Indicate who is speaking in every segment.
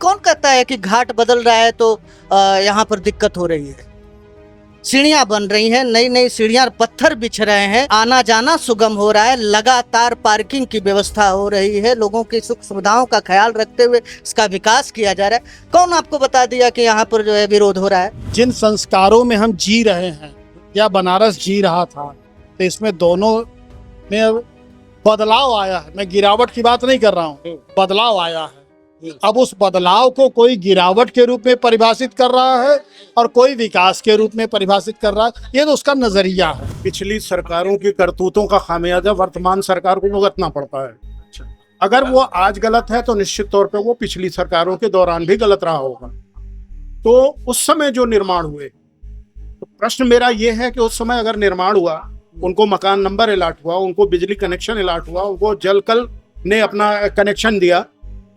Speaker 1: कौन कहता है कि घाट बदल रहा है तो यहाँ पर दिक्कत हो रही है। सीढ़ियां बन रही हैं, नई नई सीढ़ियां, पत्थर बिछ रहे हैं, आना जाना सुगम हो रहा है, लगातार पार्किंग की व्यवस्था हो रही है, लोगों की सुख सुविधाओं का ख्याल रखते हुए इसका विकास किया जा रहा है। कौन आपको बता दिया कि यहाँ पर जो है विरोध हो रहा है।
Speaker 2: जिन संस्कारों में हम जी रहे हैं या बनारस जी रहा था, तो इसमें दोनों में बदलाव आया है। मैं गिरावट की बात नहीं कर रहा हूँ, बदलाव आया है। अब उस बदलाव को कोई गिरावट के रूप में परिभाषित कर रहा है और कोई विकास के रूप में परिभाषित कर रहा है। ये तो उसका नजरिया है।
Speaker 3: पिछली सरकारों की करतूतों का खामियाजा वर्तमान सरकार को भुगतना पड़ता है। अगर वो आज गलत है तो निश्चित तौर पे वो पिछली सरकारों के दौरान भी गलत रहा होगा। तो उस समय जो निर्माण हुए, तो प्रश्न मेरा ये है कि उस समय अगर निर्माण हुआ, उनको मकान नंबर अलाट हुआ, उनको बिजली कनेक्शन अलाट हुआ, उनको जल कल ने अपना कनेक्शन दिया,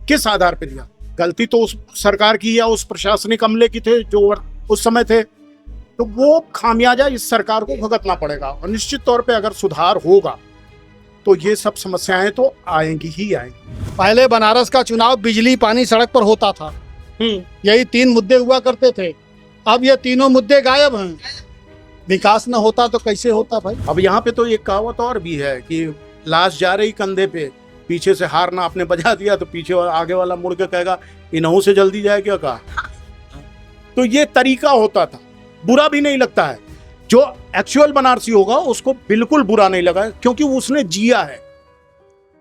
Speaker 3: किस आधार पर दिया? गलती तो उस सरकार की या उस प्रशासनिक अमले की थे जो उस समय थे। तो वो खामियाजा इस सरकार को भुगतना पड़ेगा और निश्चित तौर पे अगर सुधार होगा तो ये सब समस्याएं तो आएंगी ही आएंगी।
Speaker 2: पहले बनारस का चुनाव बिजली, पानी, सड़क पर होता था। यही 3 मुद्दे हुआ करते थे। अब ये तीनों मुद्दे गायब हैं। विकास न होता तो कैसे होता भाई?
Speaker 3: अब यहाँ पे तो एक कहावत और भी है कि लाश जा रही कंधे पे, पीछे से हार ना आपने बजा दिया तो पीछे आगे वाला मुड़ के कहेगा इन्हों से जल्दी जाए क्या कहा। तो ये तरीका होता था, बुरा भी नहीं लगता है। जो एक्चुअल बनारसी होगा उसको बिल्कुल बुरा नहीं लगा, क्योंकि उसने जिया है।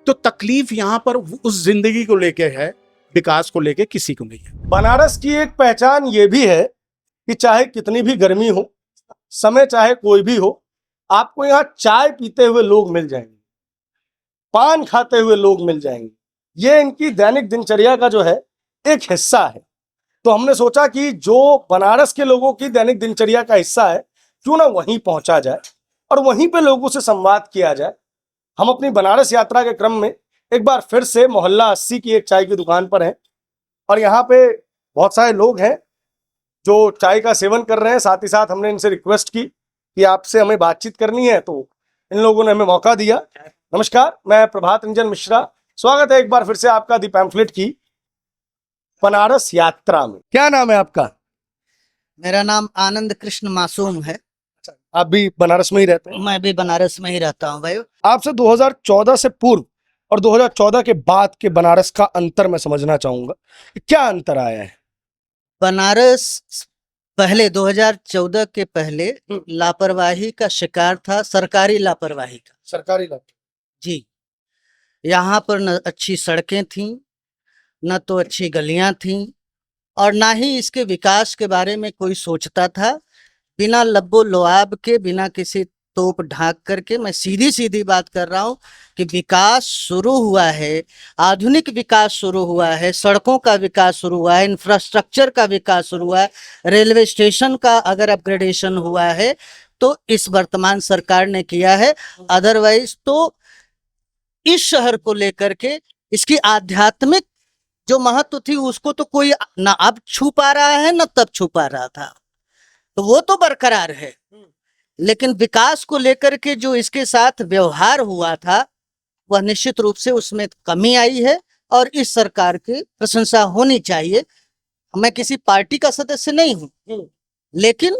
Speaker 3: तो तकलीफ यहाँ पर उस जिंदगी को लेके है, विकास को लेके किसी को नहीं है।
Speaker 4: बनारस की एक पहचान ये भी है कि चाहे कितनी भी गर्मी हो, समय चाहे कोई भी हो, आपको यहाँ चाय पीते हुए लोग मिल जाएंगे, पान खाते हुए लोग मिल जाएंगे। ये इनकी दैनिक दिनचर्या का जो है एक हिस्सा है। तो हमने सोचा कि जो बनारस के लोगों की दैनिक दिनचर्या का हिस्सा है, क्यों ना वहीं पहुंचा जाए और वहीं पे लोगों से संवाद किया जाए। हम अपनी बनारस यात्रा के क्रम में एक बार फिर से मोहल्ला 80 की एक चाय की दुकान पर हैं और यहाँ पे बहुत सारे लोग हैं जो चाय का सेवन कर रहे हैं। साथ ही साथ हमने इनसे रिक्वेस्ट की कि आपसे हमें बातचीत करनी है, तो इन लोगों ने हमें मौका दिया। नमस्कार, मैं प्रभात रंजन मिश्रा, स्वागत है एक बार फिर से आपका दी पैम्फलेट की बनारस यात्रा में। क्या नाम है आपका?
Speaker 1: मेरा नाम आनंद कृष्ण मासूम है।
Speaker 4: आप भी बनारस में ही रहते हैं?
Speaker 1: मैं भी बनारस में ही रहता हूँ भाई।
Speaker 4: आपसे 2014 से पूर्व और 2014 के बाद के बनारस का अंतर मैं समझना चाहूंगा, क्या अंतर आया है?
Speaker 1: बनारस पहले 2014 के पहले लापरवाही का शिकार था, सरकारी लापरवाही का।
Speaker 4: सरकारी लाभ
Speaker 1: जी, यहाँ पर न अच्छी सड़कें थीं, न तो अच्छी गलियां थीं, और ना ही इसके विकास के बारे में कोई सोचता था। बिना लब्बो लोआब के, बिना किसी तोप ढाक करके, मैं सीधी सीधी बात कर रहा हूँ कि विकास शुरू हुआ है, आधुनिक विकास शुरू हुआ है, सड़कों का विकास शुरू हुआ है, इंफ्रास्ट्रक्चर का विकास शुरू हुआ है, रेलवे स्टेशन का अगर अपग्रेडेशन हुआ है तो इस वर्तमान सरकार ने किया है। अदरवाइज तो इस शहर को लेकर के इसकी आध्यात्मिक जो महत्व थी उसको तो कोई ना अब छू पा रहा है ना तब छू पा रहा था, तो वो तो बरकरार है। लेकिन विकास को लेकर के जो इसके साथ व्यवहार हुआ था वह निश्चित रूप से उसमें कमी आई है और इस सरकार की प्रशंसा होनी चाहिए। मैं किसी पार्टी का सदस्य नहीं हूं, लेकिन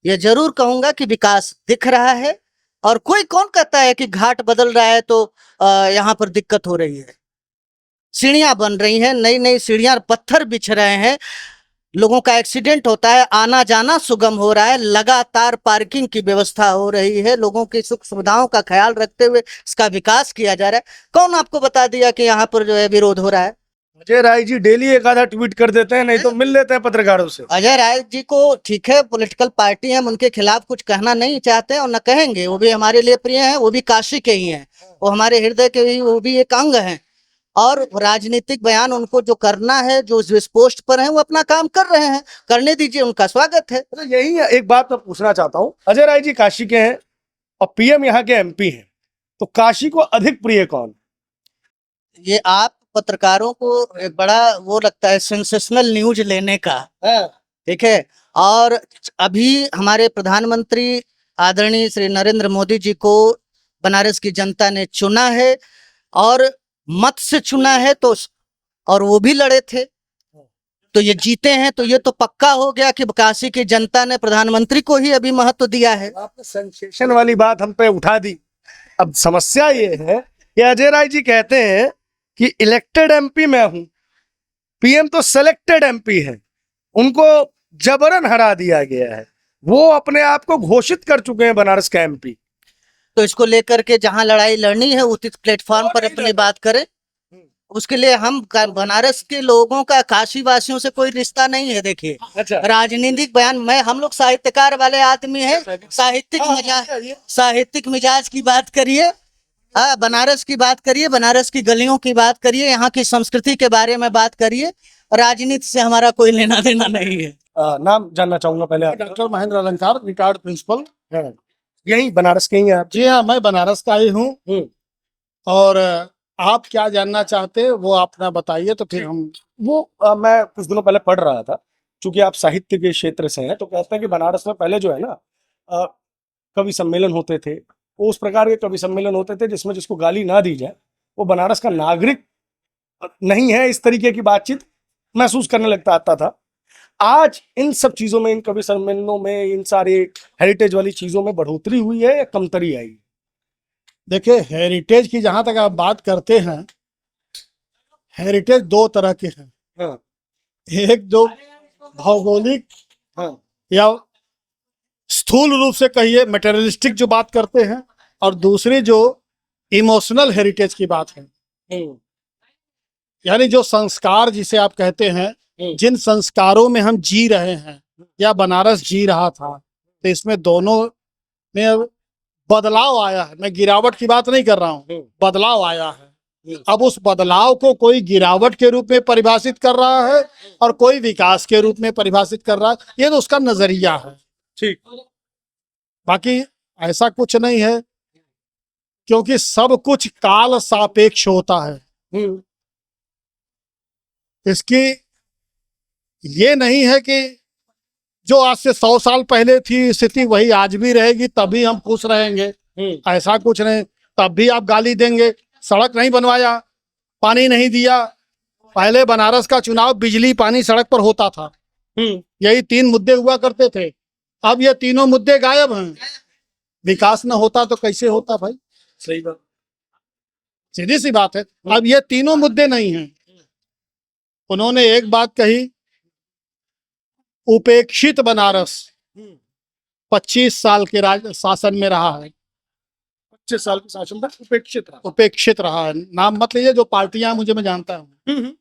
Speaker 1: यह जरूर कहूंगा कि विकास दिख रहा है। और कोई कौन कहता है कि घाट बदल रहा है तो यहाँ पर दिक्कत हो रही है। सीढ़ियां बन रही हैं, नई नई सीढ़ियां, पत्थर बिछ रहे हैं, लोगों का एक्सीडेंट होता है, आना जाना सुगम हो रहा है, लगातार पार्किंग की व्यवस्था हो रही है, लोगों की सुख सुविधाओं का ख्याल रखते हुए इसका विकास किया जा रहा है। कौन आपको बता दिया कि यहाँ पर जो है विरोध हो रहा है।
Speaker 4: अजय राय जी डेली एक आधा ट्वीट कर देते हैं, नहीं तो मिल लेते हैं पत्रकारों से।
Speaker 1: अजय राय जी को ठीक है, पॉलिटिकल पार्टी है, हम उनके खिलाफ कुछ कहना नहीं चाहते और न कहेंगे। वो भी हमारे लिए प्रिय हैं, वो भी काशी के ही हैं, वो हमारे हृदय के ही, वो भी एक अंग हैं। और राजनीतिक बयान उनको जो करना है, जो जिस पोस्ट पर हैं वो अपना काम कर रहे हैं, करने दीजिए, उनका स्वागत है।
Speaker 4: तो यही है, एक बात मैं पूछना चाहता हूँ, अजय राय जी काशी के हैं और पीएम यहाँ के एमपी हैं, तो काशी को अधिक प्रिय कौन?
Speaker 1: ये आप पत्रकारों को एक बड़ा वो लगता है सेंसेशनल न्यूज लेने का, ठीक है। और अभी हमारे प्रधानमंत्री आदरणीय श्री नरेंद्र मोदी जी को बनारस की जनता ने चुना है और मत से चुना है, तो और वो भी लड़े थे, तो ये जीते हैं तो ये तो पक्का हो गया कि काशी की जनता ने प्रधानमंत्री को ही अभी महत्व दिया है।
Speaker 4: आपने सेंसेशन वाली बात हम पे उठा दी। अब समस्या ये है कि अजय राय जी कहते हैं कि इलेक्टेड एमपी मैं हूं, पीएम तो सिलेक्टेड एमपी है, उनको जबरन हरा दिया गया है, वो अपने आप को घोषित कर चुके हैं बनारस का एमपी।
Speaker 1: तो इसको लेकर के जहां लड़ाई लड़नी है उचित प्लेटफॉर्म पर अपनी बात करें। उसके लिए हम बनारस के लोगों का काशी वासियों से कोई रिश्ता नहीं है। देखिए,
Speaker 4: अच्छा,
Speaker 1: राजनीतिक बयान, मैं हम लोग साहित्यकार वाले आदमी है, साहित्यिक मिजाज की बात करिए, हाँ, बनारस की बात करिए, बनारस की गलियों की बात करिए, यहाँ की संस्कृति के बारे में बात करिए। राजनीति से हमारा कोई लेना देना नहीं है।
Speaker 4: नाम जानना चाहूंगा पहले आप।
Speaker 2: डॉक्टर महेंद्र अलंकार, रिटायर्ड प्रिंसिपल।
Speaker 4: यही बनारस के ही हैं आप?
Speaker 2: जी हाँ, मैं बनारस का ही हूँ। और आप क्या जानना चाहते हैं वो आप ना बताइए तो फिर हम
Speaker 4: मैं कुछ दिनों पहले पढ़ रहा था, चूंकि आप साहित्य के क्षेत्र से हैं, तो कहते हैं कि बनारस में पहले जो है ना कवि सम्मेलन होते थे, वो उस प्रकार के कवि सम्मेलन होते थे जिसमें जिसको गाली ना दी जाए वो बनारस का नागरिक नहीं है, इस तरीके की बातचीत महसूस करने लगता आता था। आज इन सब चीजों में, इन कवि सम्मेलनों में, इन सारे हेरिटेज वाली चीजों में बढ़ोतरी हुई है या कमतरी आई?
Speaker 2: देखिए, हेरिटेज की जहां तक आप बात करते हैं, हेरिटेज दो तरह के हैं।
Speaker 4: हाँ,
Speaker 2: एक जो भौगोलिक
Speaker 4: हाँ,
Speaker 2: या स्थूल रूप से कहिए मटेरियलिस्टिक जो बात करते हैं, और दूसरी जो इमोशनल हेरिटेज की बात है, यानी जो संस्कार जिसे आप कहते हैं, जिन संस्कारों में हम जी रहे हैं या बनारस जी रहा था, तो इसमें दोनों में बदलाव आया है। मैं गिरावट की बात नहीं कर रहा हूँ, बदलाव आया है। अब उस बदलाव को कोई गिरावट के रूप में परिभाषित कर रहा है और कोई विकास के रूप में परिभाषित कर रहा है, ये तो उसका नजरिया है।
Speaker 4: ठीक,
Speaker 2: बाकी ऐसा कुछ नहीं है, क्योंकि सब कुछ काल सापेक्ष होता है। इसकी ये नहीं है कि जो आज से 100 साल पहले थी स्थिति वही आज भी रहेगी तभी हम खुश रहेंगे, ऐसा कुछ नहीं। तब भी आप गाली देंगे, सड़क नहीं बनवाया, पानी नहीं दिया। पहले बनारस का चुनाव बिजली, पानी, सड़क पर होता था, यही 3 मुद्दे हुआ करते थे। अब ये तीनों मुद्दे गायब हैं। विकास न होता तो कैसे होता भाई?
Speaker 4: सही बात,
Speaker 2: सीधी सी बात है। अब ये तीनों मुद्दे नहीं हैं। उन्होंने एक बात कही, उपेक्षित बनारस 25 साल के राज शासन में रहा है।
Speaker 4: 25 साल के शासन तक
Speaker 2: उपेक्षित रहा है। नाम मत लीजिए, जो पार्टियां मुझे, मैं जानता हूँ।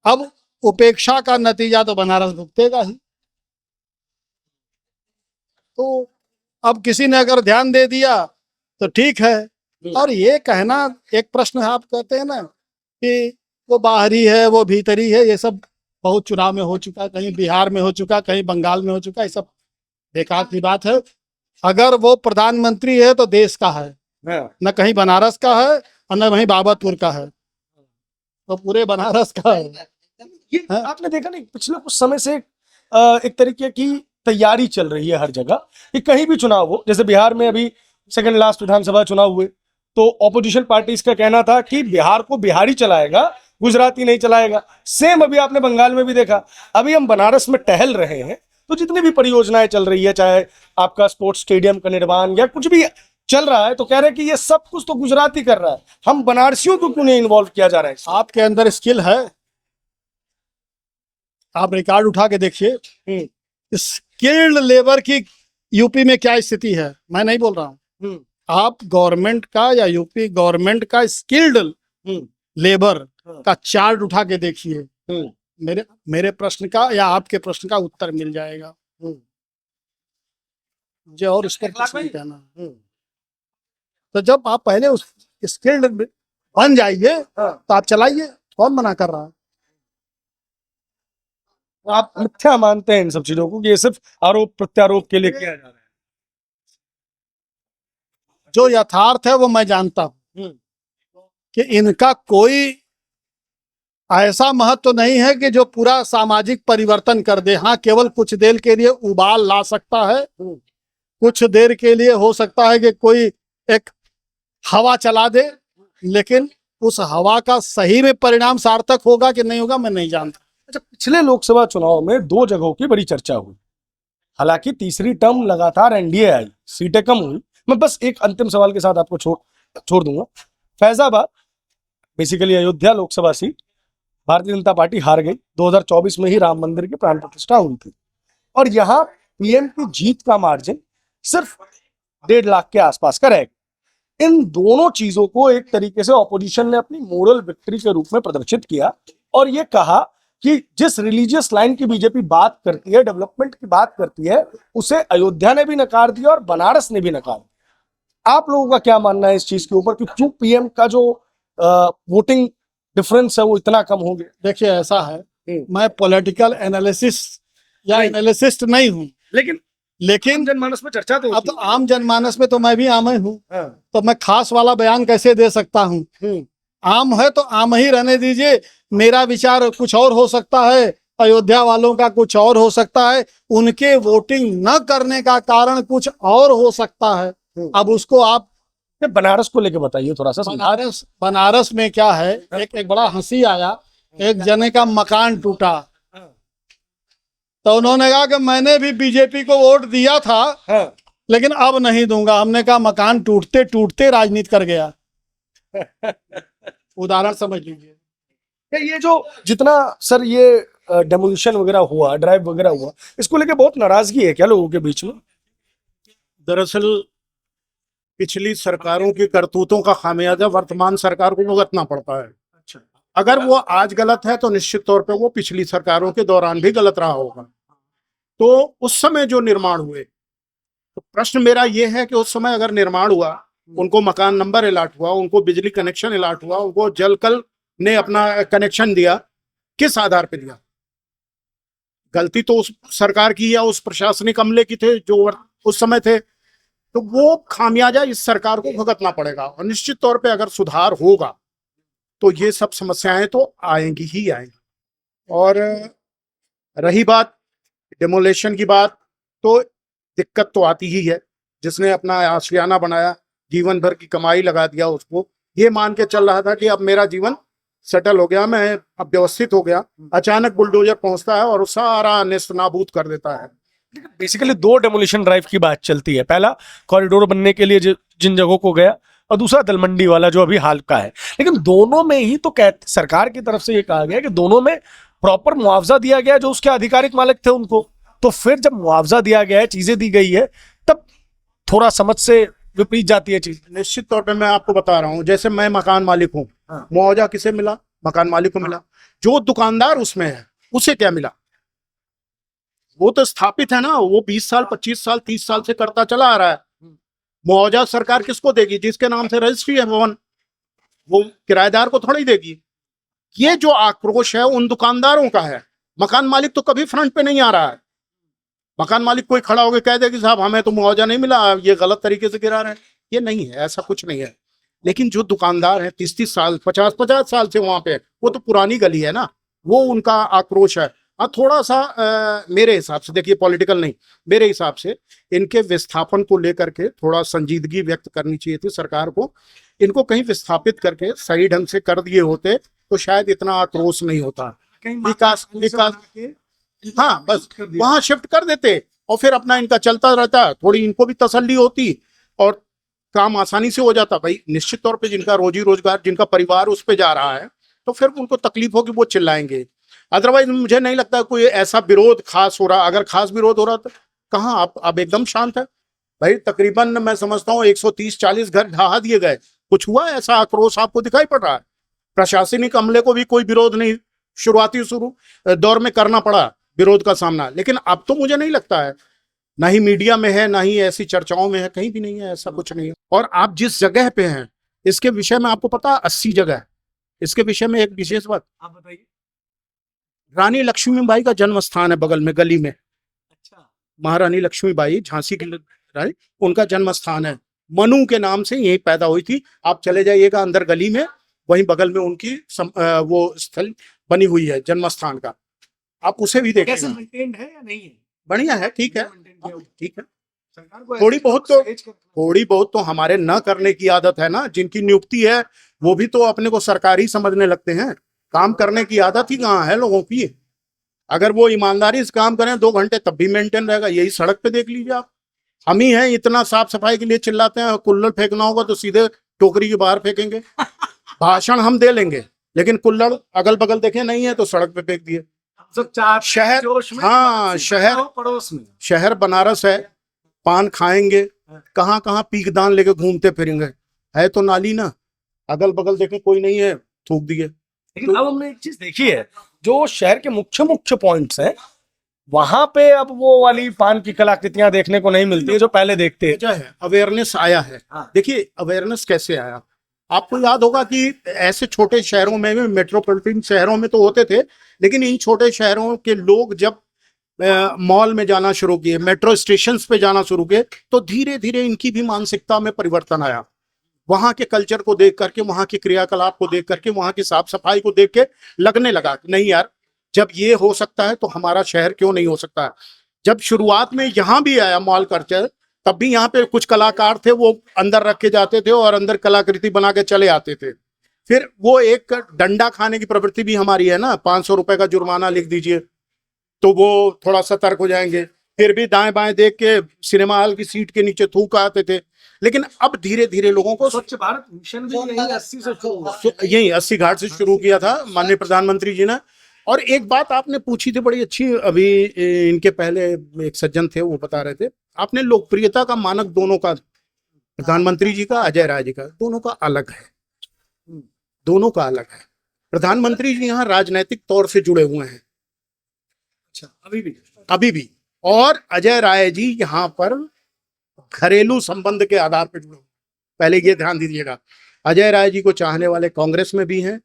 Speaker 2: अब उपेक्षा का नतीजा तो बनारस भुगतेगा ही। तो अब किसी ने अगर ध्यान दे दिया तो ठीक है। और ये कहना, एक प्रश्न आप कहते हैं ना कि वो बाहरी है, वो भीतरी है, ये सब बहुत चुनाव में हो चुका, कहीं बिहार में हो चुका, कहीं बंगाल में हो चुका, ये सब बेकार की बात है। अगर वो प्रधानमंत्री है तो देश का है, न कहीं बनारस का है और न वहीं बाबतपुर का है, तो पूरे बनारस का है।
Speaker 4: ये आपने देखा नहीं, पिछले कुछ समय से एक तरीके की तैयारी चल रही है हर जगह कि कहीं भी चुनाव हो, जैसे बिहार में अभी सेकंड लास्ट विधानसभा चुनाव हुए तो ऑपोजिशन पार्टीज का कहना था कि बिहार को बिहारी चलाएगा, गुजराती नहीं चलाएगा। सेम अभी आपने बंगाल में भी देखा। अभी हम बनारस में टहल रहे हैं तो जितनी भी परियोजनाएं चल रही है, चाहे आपका स्पोर्ट्स स्टेडियम का निर्माण या कुछ भी चल रहा है, तो कह रहे हैं कि ये सब कुछ तो गुजराती कर रहा है, हम बनारसियों को क्यों नहीं इन्वॉल्व किया जा रहा है?
Speaker 2: आपके अंदर स्किल है, आप रिकॉर्ड उठा के देखिए। स्किल्ड लेबर की यूपी में क्या स्थिति है, मैं नहीं बोल रहा हूँ। आप गवर्नमेंट का या यूपी गवर्नमेंट का स्किल्ड लेबर का चार्ट उठा के देखिए, मेरे प्रश्न का या आपके प्रश्न का उत्तर मिल जाएगा मुझे, और उस पर कुछ नहीं कहना। तो जब आप पहले उस स्किल्ड बन जाइए तो आप चलाइए, कौन मना कर रहा है?
Speaker 4: आप मिथ्या मानते हैं इन सब चीजों को कि ये सिर्फ आरोप प्रत्यारोप के लिए किया जा रहा है?
Speaker 2: जो यथार्थ है वो मैं जानता हूं कि इनका कोई ऐसा महत्व तो नहीं है कि जो पूरा सामाजिक परिवर्तन कर दे। हाँ, केवल कुछ देर के लिए उबाल ला सकता है, कुछ देर के लिए हो सकता है कि कोई एक हवा चला दे, लेकिन उस हवा का सही में परिणाम सार्थक होगा कि नहीं होगा मैं नहीं जानता।
Speaker 4: अच्छा, पिछले लोकसभा चुनाव में दो जगहों की बड़ी चर्चा हुई। हालांकि तीसरी टर्म लगातार एनडीए आई, सीटें कम हुई। मैं बस एक अंतिम सवाल के साथ आपको छोड़ दूंगा। Faizabad, basically Ayodhya Lok Sabha seat, Bharatiya Janata party हार गई। 2024 में ही राम मंदिर की प्राण प्रतिष्ठा हुई थी और यहाँ पीएम की जीत का मार्जिन सिर्फ 1.5 लाख के आसपास का रह गया। इन दोनों चीजों को एक तरीके से ऑपोजिशन ने अपनी मोरल विक्ट्री के रूप में प्रदर्शित किया और ये कहा कि जिस रिलीजियस लाइन की बीजेपी बात करती है, डेवलपमेंट की बात करती है, उसे अयोध्या ने भी नकार दिया और बनारस ने भी नकार दिया। आप लोगों का क्या मानना है इस चीज के ऊपर कि क्यों पीएम का जो वोटिंग डिफरेंस है वो इतना कम हो गया?
Speaker 2: देखिए, ऐसा है, मैं पॉलिटिकल एनालिसिस या एनालिसिस्ट नहीं हूँ, लेकिन
Speaker 4: जनमानस में चर्चा तो
Speaker 2: अब तो आम जनमानस में तो मैं भी आम ही हूँ,
Speaker 4: हाँ।
Speaker 2: तो मैं खास वाला बयान कैसे दे सकता हूँ? आम है तो आम ही रहने दीजिए। मेरा विचार कुछ और हो सकता है, अयोध्या वालों का कुछ और हो सकता है, उनके वोटिंग न करने का कारण कुछ और हो सकता है। अब उसको आप
Speaker 4: बनारस को लेके बताइए थोड़ा सा।
Speaker 2: बनारस में क्या है, एक बड़ा हंसी आया। एक जने का मकान टूटा तो उन्होंने कहा कि मैंने भी बीजेपी को वोट दिया था, लेकिन अब नहीं दूंगा। हमने कहा मकान टूटते टूटते राजनीति कर गया। उदाहरण समझ लीजिए।
Speaker 4: ये जो जितना सर ये डेमोलिशन वगैरह हुआ, ड्राइव वगैरह हुआ, इसको लेके बहुत नाराजगी है क्या लोगों के बीच में?
Speaker 3: दरअसल पिछली सरकारों की करतूतों का खामियाजा वर्तमान सरकार को भुगतना पड़ता है।
Speaker 4: अच्छा।
Speaker 3: अगर वो आज गलत है तो निश्चित तौर पे वो पिछली सरकारों के दौरान भी गलत रहा होगा। तो उस समय जो निर्माण हुए, तो प्रश्न मेरा ये है कि उस समय अगर निर्माण हुआ, उनको मकान नंबर अलॉट हुआ, उनको बिजली कनेक्शन अलॉट हुआ, उनको जलकल ने अपना कनेक्शन दिया, किस आधार पे दिया? गलती तो उस सरकार की या उस प्रशासनिक अमले की थे जो उस समय थे। तो वो खामियाजा इस सरकार को भुगतना पड़ेगा और निश्चित तौर पे अगर सुधार होगा तो ये सब समस्याएं तो आएंगी ही आएंगी। और रही बात डेमोलेशन की बात, तो दिक्कत तो आती ही है। जिसने अपना आशियाना बनाया, जीवन भर की कमाई लगा दिया, उसको ये मान के चल रहा था कि अब मेरा जीवन सेटल हो गया, मैं अब व्यवस्थित हो गया, अचानक बुलडोजर पहुंचता है और सारा नेस्त नाबूद कर देता है।
Speaker 4: बेसिकली दो डेमोलिशन ड्राइव की बात चलती है। पहला कॉरिडोर बनने के लिए जिन जगहों को गया, और दूसरा दलमंडी वाला जो अभी हाल का है। लेकिन दोनों में ही तो सरकार की तरफ से ये कहा गया कि दोनों में प्रॉपर मुआवजा दिया गया जो उसके आधिकारिक मालिक थे उनको। तो फिर जब मुआवजा दिया गया है, चीजें दी गई है, तब थोड़ा समझ से विपरीत जाती है चीज।
Speaker 3: निश्चित तौर पे मैं आपको बता रहा हूँ, जैसे मैं मकान मालिक हूँ, मुआवजा किसे मिला? मकान मालिक को मिला। जो दुकानदार उसमें है उसे क्या मिला? वो तो स्थापित है ना, वो 20 साल 25 साल 30 साल से करता चला आ रहा है। मुआवजा सरकार किसको देगी? जिसके नाम से रजिस्ट्री है भवन, वो किराएदार को थोड़ी देगी। ये जो आक्रोश है उन दुकानदारों का है। मकान मालिक तो कभी फ्रंट पे नहीं आ रहा है। मकान मालिक कोई खड़ा होकर कह दे कि साहब हमें तो मुआवजा नहीं मिला, ये गलत तरीके से गिरा रहे हैं, ये नहीं है, ऐसा कुछ नहीं है। लेकिन जो दुकानदार है 30-30 साल 50-50 साल से वहां पे, वो तो पुरानी गली है ना, वो उनका आक्रोश है। हाँ, थोड़ा सा मेरे हिसाब से, देखिए पॉलिटिकल नहीं, मेरे हिसाब से इनके विस्थापन को लेकर के थोड़ा संजीदगी व्यक्त करनी चाहिए थी सरकार को। इनको कहीं विस्थापित करके सही ढंग से कर दिए होते तो शायद इतना आक्रोश नहीं होता। विकास हाँ, बस वहां शिफ्ट कर देते और फिर अपना इनका चलता रहता, थोड़ी इनको भी तसल्ली होती और काम आसानी से हो जाता। भाई निश्चित तौर पे जिनका रोजी रोजगार, जिनका परिवार उस पे जा रहा है, तो फिर उनको तकलीफ होगी, वो चिल्लाएंगे। अदरवाइज मुझे नहीं लगता कोई ऐसा विरोध खास हो रहा। अगर खास विरोध हो रहा तो कहाँ, आप अब एकदम शांत है भाई। तकरीबन मैं समझता हूँ 130-40 घर ढहा दिए गए। कुछ हुआ ऐसा आक्रोश आपको दिखाई पड़ रहा है? प्रशासनिक अमले को भी कोई विरोध नहीं शुरुआती दौर में करना पड़ा विरोध का सामना, लेकिन अब तो मुझे नहीं लगता है, ना ही मीडिया में है, ना ही ऐसी चर्चाओं में है, कहीं भी नहीं है, ऐसा कुछ नहीं है। और आप जिस जगह पे हैं इसके विषय में आपको पता है 80 जगह है। इसके विषय में एक विशेष बात
Speaker 4: आप बताइए।
Speaker 3: रानी लक्ष्मीबाई का जन्म स्थान है बगल में गली में।
Speaker 4: अच्छा।
Speaker 3: महारानी लक्ष्मीबाई झांसी की रानी, उनका जन्म स्थान है। मनु के नाम से यही पैदा हुई थी। आप चले जाइएगा अंदर गली में, वहीं बगल में उनकी वो स्थल बनी हुई है जन्म स्थान का, आप उसे भी देखिएगा।
Speaker 4: मेंटेन्ड है या नहीं है?
Speaker 3: बढ़िया है, ठीक है, ठीक है। थोड़ी बहुत तो हमारे न करने की आदत है ना। जिनकी नियुक्ति है वो भी तो अपने को सरकारी समझने लगते हैं। काम करने की आदत ही कहाँ है लोगों की। अगर वो ईमानदारी से काम करें 2 घंटे तब भी मेंटेन रहेगा। यही सड़क पे देख लीजिए आप, हम ही हैं इतना साफ सफाई के लिए चिल्लाते हैं, कुल्लड़ फेंकना होगा तो सीधे टोकरी के बाहर फेंकेंगे। भाषण हम दे लेंगे लेकिन कुल्लड़ अगल बगल देखे नहीं है तो सड़क पे फेंक दिए। शहर, हाँ शहर,
Speaker 4: पड़ोस में
Speaker 3: शहर बनारस है, पान खाएंगे, कहाँ कहाँ पीकदान लेके घूमते फिरेंगे, है तो नाली ना, अगल बगल देखे कोई नहीं है, थूक दिए।
Speaker 4: लेकिन अब हमने एक चीज देखी है, जो शहर के मुख्य मुख्य पॉइंट्स हैं वहां पे अब वो वाली पान की कलाकृतियां देखने को नहीं मिलती है जो पहले देखते
Speaker 3: वजह है अवेयरनेस आया है।
Speaker 4: हाँ।
Speaker 3: देखिए अवेयरनेस कैसे आया, आपको याद होगा कि ऐसे छोटे शहरों में भी, मेट्रोपॉलिटन शहरों में तो होते थे, लेकिन इन छोटे शहरों के लोग जब मॉल में जाना शुरू किए, मेट्रो स्टेशन पे जाना शुरू किए, तो धीरे धीरे इनकी भी मानसिकता में परिवर्तन आया। वहां के कल्चर को देख करके, वहां के क्रियाकलाप को देख करके, वहां की साफ सफाई को देख के लगने लगा कि नहीं यार, जब ये हो सकता है तो हमारा शहर क्यों नहीं हो सकता है। जब शुरुआत में यहाँ भी आया मॉल कल्चर, तब भी यहाँ पे कुछ कलाकार थे, वो अंदर रखे जाते थे और अंदर कलाकृति बना के चले आते थे। फिर वो एक डंडा खाने की प्रवृत्ति भी हमारी है ना, 500 रुपए का जुर्माना लिख दीजिए तो वो थोड़ा सतर्क हो जाएंगे। फिर भी दाएं बाएं देख के सिनेमा हॉल की सीट के नीचे थूक आते थे। लेकिन अब धीरे धीरे लोगों को
Speaker 4: स्वच्छ भारत मिशन भी यही 80 से शुरू हुआ।
Speaker 3: यही 80 घाट से शुरू किया था माननीय प्रधानमंत्री जी ने। और एक बात आपने पूछी थी बड़ी अच्छी, अभी इनके पहले एक सज्जन थे वो बता रहे थे, आपने लोकप्रियता का मानक दोनों का, प्रधानमंत्री जी का, अजय राय जी का, दोनों का अलग है, दोनों का अलग है। प्रधानमंत्री जी यहाँ राजनीतिक तौर से जुड़े हुए हैं,
Speaker 4: अच्छा
Speaker 3: अभी भी, और अजय राय जी यहाँ पर घरेलू संबंध के आधार पर जुड़े हुए। पहले ये ध्यान दीजिएगा, अजय राय जी को चाहने वाले कांग्रेस में भी हैं,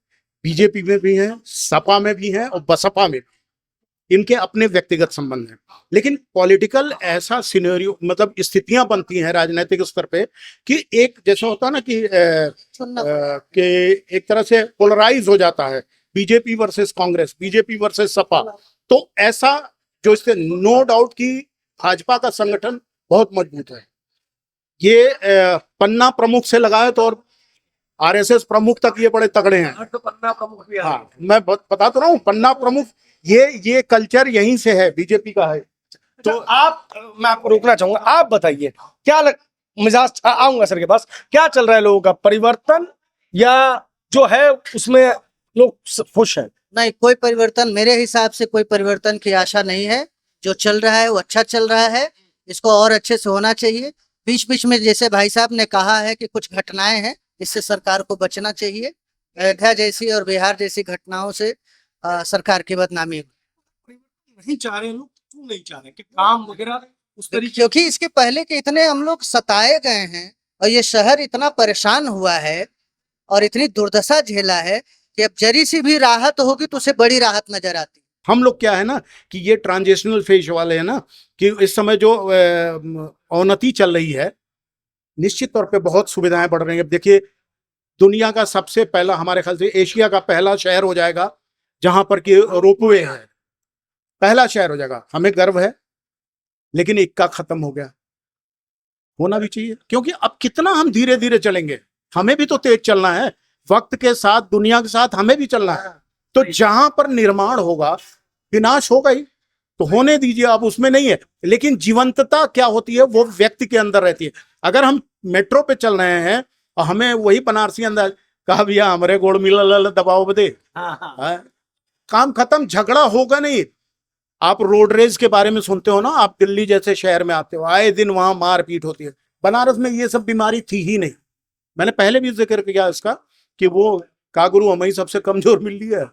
Speaker 3: बीजेपी में भी हैं, सपा में भी हैं और बसपा में भी। इनके अपने व्यक्तिगत संबंध हैं, लेकिन पॉलिटिकल ऐसा सिनेरियो, मतलब स्थितियां बनती हैं राजनीतिक स्तर पे कि एक जैसा होता है ना कि एक तरह से पोलराइज हो जाता है, BJP versus Congress, BJP versus Sapa. तो ऐसा जो इससे नो डाउट कि भाजपा का संगठन बहुत मजबूत है। ये पन्ना प्रमुख से लगाए तो और आरएसएस प्रमुख तक ये बड़े तगड़े हैं।
Speaker 4: तो पन्ना प्रमुख भी
Speaker 3: हाँ, मैं बता तो रहा हूँ, पन्ना प्रमुख, ये कल्चर यहीं से है, बीजेपी का है।
Speaker 4: तो आप, मैं आपको रोकना चाहूंगा, आप बताइए क्या मिजाज, आऊंगा सर के पास, क्या चल रहा है लोगों का, परिवर्तन या जो है उसमें लोग खुश हैं?
Speaker 1: नहीं, कोई परिवर्तन, मेरे हिसाब से कोई परिवर्तन की आशा नहीं है। जो चल रहा है वो अच्छा चल रहा है, इसको और अच्छे से होना चाहिए। बीच बीच में जैसे भाई साहब ने कहा है कि कुछ घटनाएं हैं, इससे सरकार को बचना चाहिए। अयोध्या जैसी और बिहार जैसी घटनाओं से सरकार की बदनामी
Speaker 4: नहीं चाह रहे लोग, क्यों नहीं चाह रहे कि काम वगैरह उस तरीके?
Speaker 1: क्योंकि इसके पहले के इतने हम लोग सताए गए हैं और ये शहर इतना परेशान हुआ है और इतनी दुर्दशा झेला है कि अब जरी सी भी राहत होगी तो उसे बड़ी राहत नजर आती।
Speaker 3: हम लोग क्या है ना कि ये ट्रांजिशनल फेज वाले हैं ना, कि इस समय जो अवनति चल रही है, निश्चित तौर पे बहुत सुविधाएं बढ़ रही हैं। अब देखिए, दुनिया का सबसे पहला, हमारे ख्याल से एशिया का पहला शहर हो जाएगा जहां पर कि रोपवे है, पहला शहर हो जाएगा। हमें गर्व है, लेकिन इक्का खत्म हो गया, होना भी चाहिए, क्योंकि अब कितना हम धीरे धीरे चलेंगे, हमें भी तो तेज चलना है, वक्त के साथ, दुनिया के साथ हमें भी चलना है। तो जहां पर निर्माण होगा, विनाश होगा ही, तो होने दीजिए, अब उसमें नहीं है। लेकिन जीवंतता क्या होती है, वो व्यक्ति के अंदर रहती है। अगर हम मेट्रो पे चल रहे हैं और हमें वही बनारसी अंदाज, कहा भैया हमारे गोड़ मिला दबाओ बदे, काम खत्म, झगड़ा होगा नहीं। आप रोड रेज के बारे में सुनते हो ना, आप दिल्ली जैसे शहर में आते हो, आए दिन वहां मारपीट होती है। बनारस में ये सब बीमारी थी ही नहीं। मैंने पहले भी जिक्र किया इसका कि वो कागुरु हमें सबसे कमजोर मिल रही है।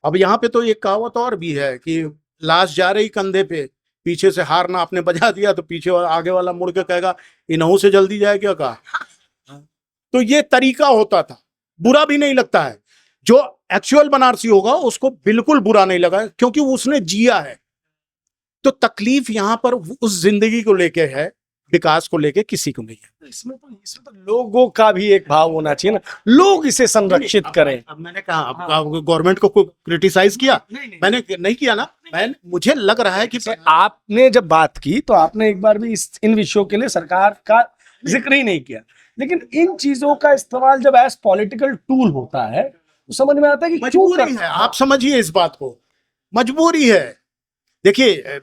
Speaker 3: अब यहाँ पे तो एक कहावत और भी है कि लाश जा रही कंधे पे, पीछे से हारना आपने बजा दिया तो पीछे आगे वाला मुड़ के कहेगा इन्हों से जल्दी जाए क्या कहा। तो ये तरीका होता था, बुरा भी नहीं लगता है। जो एक्चुअल बनारसी होगा उसको बिल्कुल बुरा नहीं लगा, क्योंकि उसने जिया है। तो तकलीफ यहाँ पर उस जिंदगी को लेके है, विकास को लेके किसी को नहीं है।
Speaker 4: इसमें तो लोगों का भी एक भाव होना चाहिए ना, लोग इसे संरक्षित करें।
Speaker 3: अब मैंने कहा गवर्नमेंट को क्रिटिसाइज किया, मैंने नहीं किया ना, मुझे लग रहा है कि
Speaker 4: आपने जब बात की तो आपने एक बार भी इन विषयों के लिए सरकार का जिक्र ही नहीं किया। लेकिन इन चीजों का इस्तेमाल जब एज पॉलिटिकल टूल होता है तो समझ में आता है कि क्यों
Speaker 3: मजबूरी है। आप समझिए इस बात को, मजबूरी है। देखिए,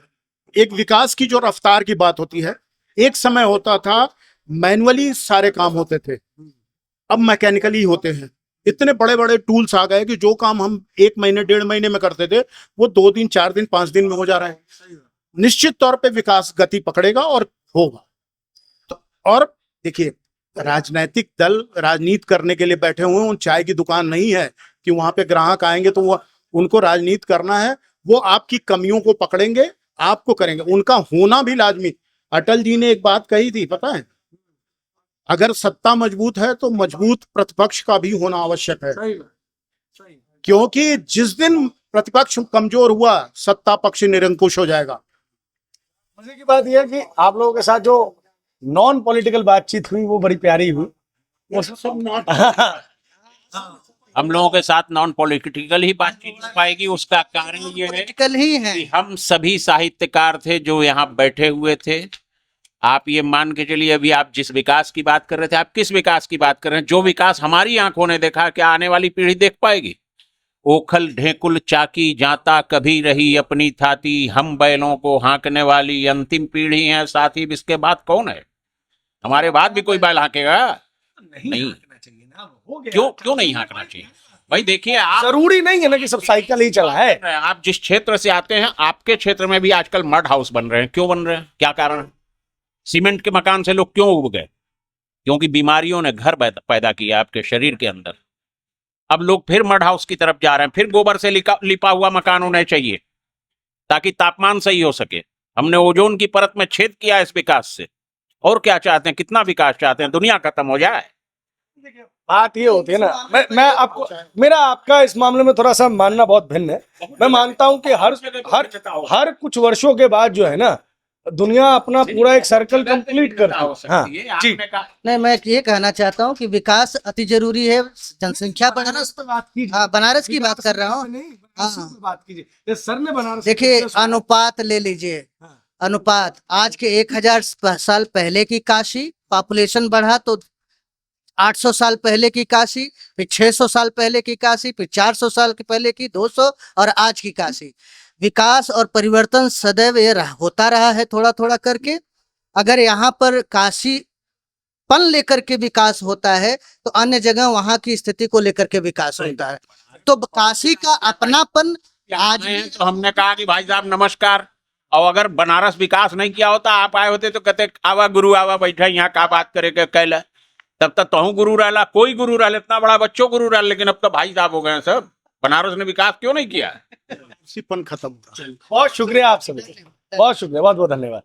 Speaker 3: एक विकास की जो रफ्तार की बात होती है, एक समय होता था मैनुअली सारे काम होते थे, अब मैकेनिकली होते हैं। इतने बड़े बड़े टूल्स आ गए कि जो काम हम 1 महीने 1.5 महीने में करते थे वो 2 दिन 4 दिन 5 दिन में हो जा रहा है। निश्चित तौर पे विकास गति पकड़ेगा और होगा। तो और देखिए, राजनीतिक दल राजनीति करने के लिए बैठे हुए हैं, उन चाय की दुकान नहीं है कि वहां पे ग्राहक आएंगे तो वो उनको राजनीति करना है। वो आपकी कमियों को पकड़ेंगे, आपको करेंगे, उनका होना भी लाजमी। अटल जी ने एक बात कही थी, पता है, अगर सत्ता मजबूत है तो मजबूत प्रतिपक्ष का भी होना आवश्यक है। क्योंकि जिस दिन प्रतिपक्ष कमजोर हुआ, सत्ता पक्ष निरंकुश हो जाएगा।
Speaker 4: मजे की बात यह है कि आप लोगों के साथ जो नॉन पॉलिटिकल बातचीत हुई वो बड़ी प्यारी हुई। वो सब
Speaker 5: हम लोगों के साथ नॉन पॉलिटिकल ही बातचीत हो पाएगी। उसका कारण ये है
Speaker 1: पॉलिटिकल ही है।
Speaker 5: कि हम सभी साहित्यकार थे जो यहाँ बैठे हुए थे। आप ये मान के चलिए, अभी आप जिस विकास की बात कर रहे थे, आप किस विकास की बात कर रहे हैं? जो विकास हमारी आंखों ने देखा, क्या आने वाली पीढ़ी देख पाएगी? ओखल ढेकुल चाकी जाता कभी रही अपनी थाती, हम बैलों को हाँकने वाली अंतिम पीढ़ी है साथी। इसके बाद कौन है? हमारे बाद भी कोई बैल हाँकेगा? नहीं। क्यों नहीं हाँकना चाहिए भाई? देखिए, आप
Speaker 4: जरूरी नहीं है ना कि सब साइकिल ही चला है।
Speaker 5: आप जिस क्षेत्र से आते हैं, आपके क्षेत्र में भी आजकल मड हाउस बन रहे हैं। क्यों बन रहे हैं? क्या कारण है? सीमेंट के मकान से लोग क्यों उब गए? क्योंकि बीमारियों ने घर पैदा किया आपके शरीर के अंदर। अब लोग फिर मड हाउस की तरफ जा रहे हैं, फिर गोबर से लिपा हुआ मकान होना चाहिए ताकि तापमान सही हो सके। हमने ओजोन की परत में छेद किया इस विकास से। और क्या चाहते हैं? कितना विकास चाहते हैं? दुनिया खत्म हो जाए?
Speaker 4: बात ये होती है ना, मैं आपको, मेरा आपका इस मामले में थोड़ा सा मानना बहुत भिन्न है। मैं मानता हूं कि हर कुछ वर्षों के बाद जो है ना, दुनिया अपना पूरा एक सर्कल कंप्लीट करती है। हाँ जी,
Speaker 1: नहीं, मैं ये कहना चाहता हूँ कि विकास अति जरूरी है। जनसंख्या बढ़ाना, हाँ, बनारस की बात कर रहा हूँ। हाँ,
Speaker 4: बात कीजिए। सर ने बनारस,
Speaker 1: देखिए, अनुपात ले लीजिए। अनुपात आज के 1000 साल पहले की काशी, पॉपुलेशन बढ़ा तो 800 साल पहले की काशी, फिर 600 साल पहले की काशी, फिर 400 साल के पहले की, 200 और आज की काशी। विकास और परिवर्तन सदैव ये होता रहा है, थोड़ा थोड़ा करके। अगर यहाँ पर काशी पन लेकर के विकास होता है तो अन्य जगह वहाँ की स्थिति को लेकर के विकास होता है। तो काशी का अपनापन आज भी,
Speaker 5: तो हमने कहा कि भाई साहब नमस्कार, और अगर बनारस विकास नहीं किया होता, आप आए होते तो कहते आवा गुरु आवा बैठा यहाँ का बात करे के कैला, तब तक तो गुरु रहला, कोई गुरु रहला, इतना बड़ा बच्चों गुरु रहला। लेकिन अब तो भाई साहब हो गए सब। बनारस ने विकास क्यों नहीं किया?
Speaker 3: उसीपन खत्म हुआ।
Speaker 4: बहुत शुक्रिया आप सभी, बहुत शुक्रिया, बहुत बहुत धन्यवाद।